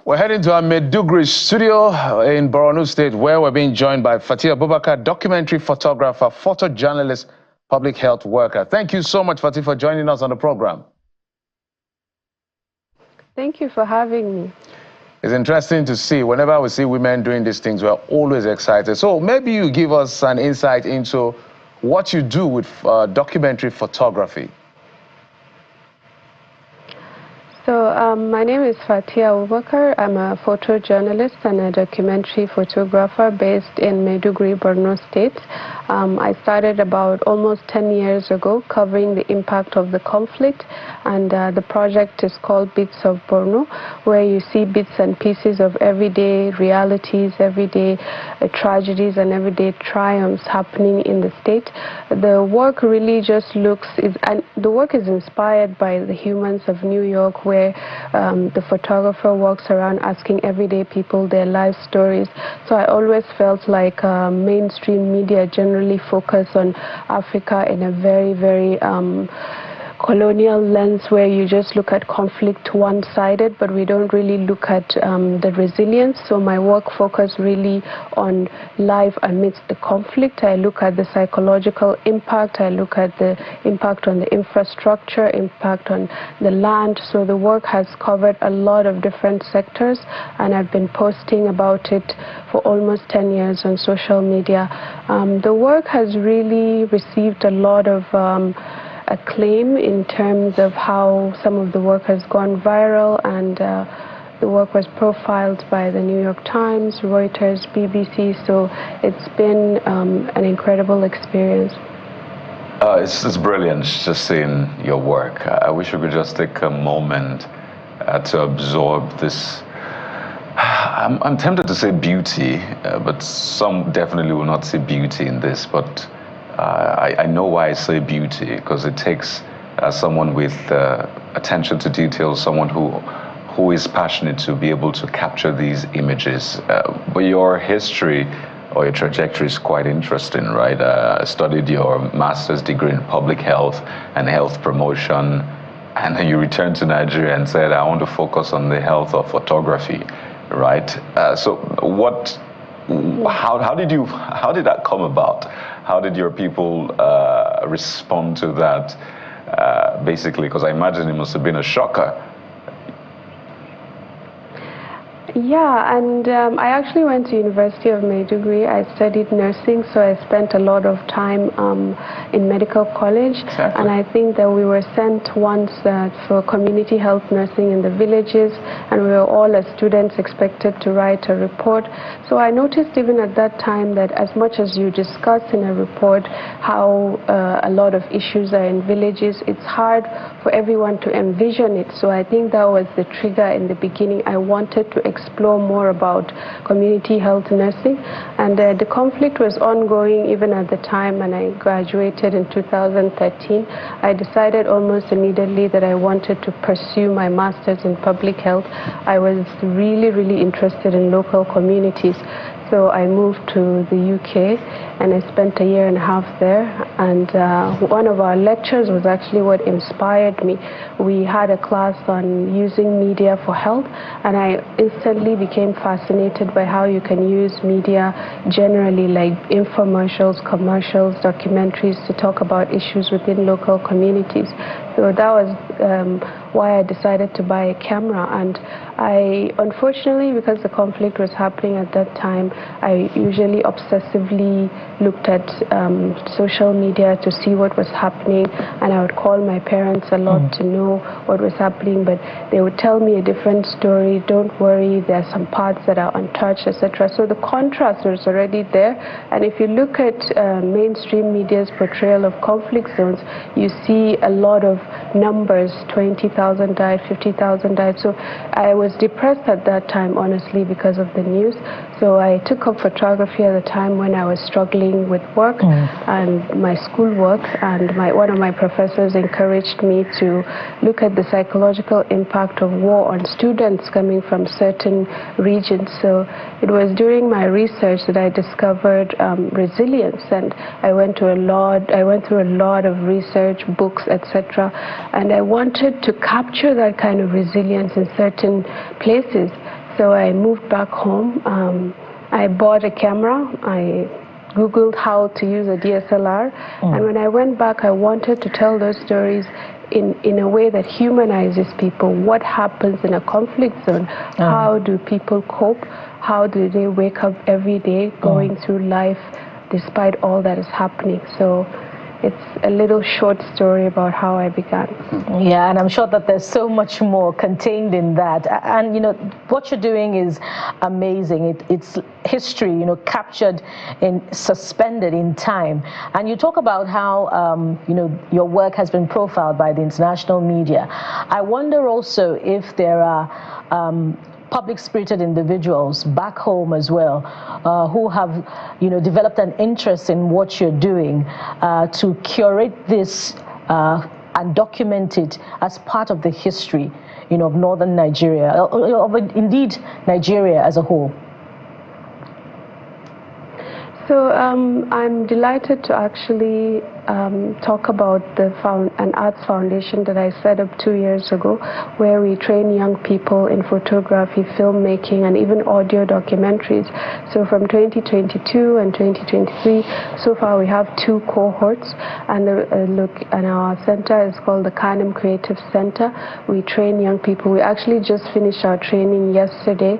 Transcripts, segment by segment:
We're heading to our Maiduguri studio in Borno State, where we're being joined by Fati Abubakar, documentary photographer, photojournalist, public health worker. Thank you so much, Fati, for joining us on the program. Thank you for having me. It's interesting to see. Whenever we see women doing these things, we're always excited. So maybe you give us an insight into what you do with documentary photography. So my name is Fati Abubakar. I'm a photojournalist and a documentary photographer based in Maiduguri, Borno State. I started about almost 10 years ago covering the impact of the conflict, and the project is called Bits of Borno, where you see bits and pieces of everyday realities, everyday tragedies and everyday triumphs happening in the state. The work really just the work is inspired by the humans of New York, where the photographer walks around asking everyday people their life stories. So I always felt like mainstream media generally focus on Africa in a very, very colonial lens, where you just look at conflict one-sided, but we don't really look at the resilience. So my work focused really on life amidst the conflict. I look at the psychological impact, I look at the impact on the infrastructure, impact on the land. So the work has covered a lot of different sectors, and I've been posting about it for almost 10 years on social media. The work has really received a lot of acclaim in terms of how some of the work has gone viral, and the work was profiled by the New York Times, Reuters, BBC, so it's been an incredible experience. It's brilliant just seeing your work. I wish we could just take a moment to absorb this. I'm tempted to say beauty, but some definitely will not see beauty in this, but I know why I say beauty, because it takes someone with attention to detail, someone who is passionate to be able to capture these images. But your history or your trajectory is quite interesting, right? I studied your master's degree in public health and health promotion, and then you returned to Nigeria and said, I want to focus on the health of photography, right? So how did that come about? How did your people respond to that, basically? Because I imagine it must have been a shocker. Yeah, and I actually went to University of Maiduguri. I studied nursing, so I spent a lot of time in medical college. Exactly. And I think that we were sent once for community health nursing in the villages, and we were all as students expected to write a report. So I noticed even at that time that as much as you discuss in a report how a lot of issues are in villages, it's hard for everyone to envision it. So I think that was the trigger in the beginning. I wanted to explore more about community health nursing, and the conflict was ongoing even at the time when I graduated in 2013. I decided almost immediately that I wanted to pursue my master's in public health. I was really, really interested in local communities. So I moved to the UK and I spent a year and a half there, and one of our lectures was actually what inspired me. We had a class on using media for health, and I instantly became fascinated by how you can use media generally, like infomercials, commercials, documentaries, to talk about issues within local communities. So that was why I decided to buy a camera. And I, unfortunately, because the conflict was happening at that time, I usually obsessively looked at social media to see what was happening, and I would call my parents a lot to know what was happening, but they would tell me a different story. Don't worry, there are some parts that are untouched, etc. So the contrast was already there, and if you look at mainstream media's portrayal of conflict zones, you see a lot of numbers, 20,000 died, 50,000 died. So I was depressed at that time, honestly, because of the news. So I took up photography at the time when I was struggling with work and my schoolwork, and one of my professors encouraged me to look at the psychological impact of war on students coming from certain regions. So it was during my research that I discovered resilience, and I went through a lot of research, books, etc. And I wanted to capture that kind of resilience in certain places. So I moved back home. I bought a camera. I Googled how to use a DSLR. And when I went back, I wanted to tell those stories in a way that humanizes people. What happens in a conflict zone? How do people cope? How do they wake up every day going through life despite all that is happening? So it's a little short story about how I began. Yeah, and I'm sure that there's so much more contained in that. And, you know, what you're doing is amazing. It's history, you know, captured and suspended in time. And you talk about how, you know, your work has been profiled by the international media. I wonder also if there are public-spirited individuals back home as well who have, you know, developed an interest in what you're doing to curate this and document it as part of the history, you know, of northern Nigeria, of indeed Nigeria as a whole. So I'm delighted to actually talk about an arts foundation that I set up 2 years ago, where we train young people in photography, filmmaking, and even audio documentaries. So from 2022 and 2023, so far we have 2 cohorts, and our center is called the Kanem Creative Center. We train young people. We actually just finished our training yesterday.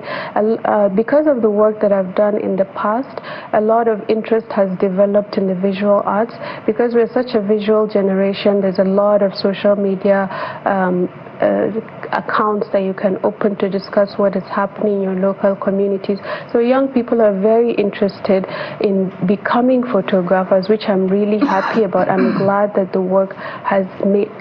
Because of the work that I've done in the past, a lot of interest has developed in the visual arts. Because we're such a visual generation, there's a lot of social media accounts that you can open to discuss what is happening in your local communities. So young people are very interested in becoming photographers, which I'm really happy about. I'm glad that the work has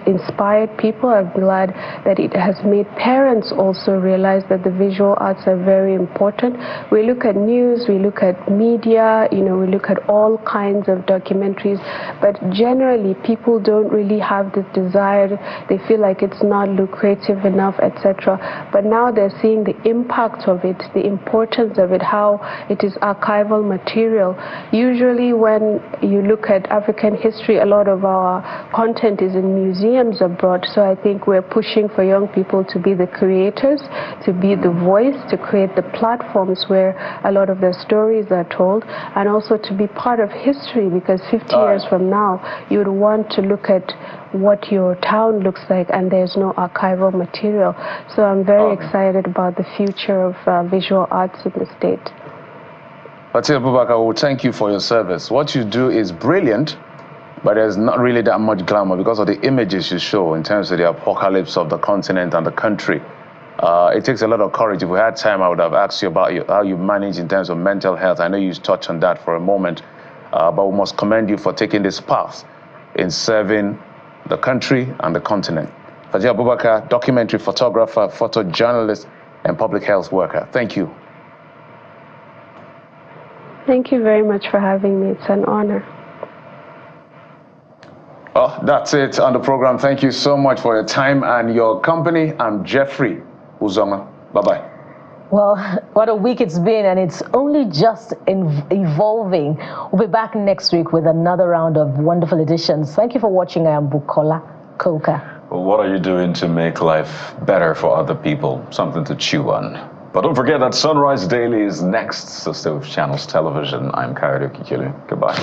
inspired people. I'm glad that it has made parents also realize that the visual arts are very important. We look at news, we look at media, you know, we look at all kinds of documentaries, but generally people don't really have this desire. They feel like it's not lucrative enough, etc. But now they're seeing the impact of it, the importance of it, how it is archival material. Usually when you look at African history, a lot of our content is in museums abroad. So I think we're pushing for young people to be the creators, to be the voice, to create the platforms where a lot of their stories are told, and also to be part of history, because 50 years from now, you would want to look at what your town looks like, and there's no archival material. So I'm very excited about the future of visual arts in the state. Fati Abubakar, well, thank you for your service. What you do is brilliant, but there's not really that much glamour because of the images you show in terms of the apocalypse of the continent and the country. It takes a lot of courage. If we had time, I would have asked you about how you manage in terms of mental health. I know you touched on that for a moment, but we must commend you for taking this path in serving the country and the continent. Fati Abubakar, documentary photographer, photojournalist, and public health worker. Thank you. Thank you very much for having me. It's an honor. Oh, that's it on the program. Thank you so much for your time and your company. I'm Jeffrey Uzoma. Bye-bye. Well, what a week it's been, and it's only just evolving. We'll be back next week with another round of wonderful editions. Thank you for watching. I am Bukola Koka. Well, what are you doing to make life better for other people? Something to chew on. But don't forget that Sunrise Daily is next, so stay with Channels Television. I'm Kayode Kikili. Goodbye.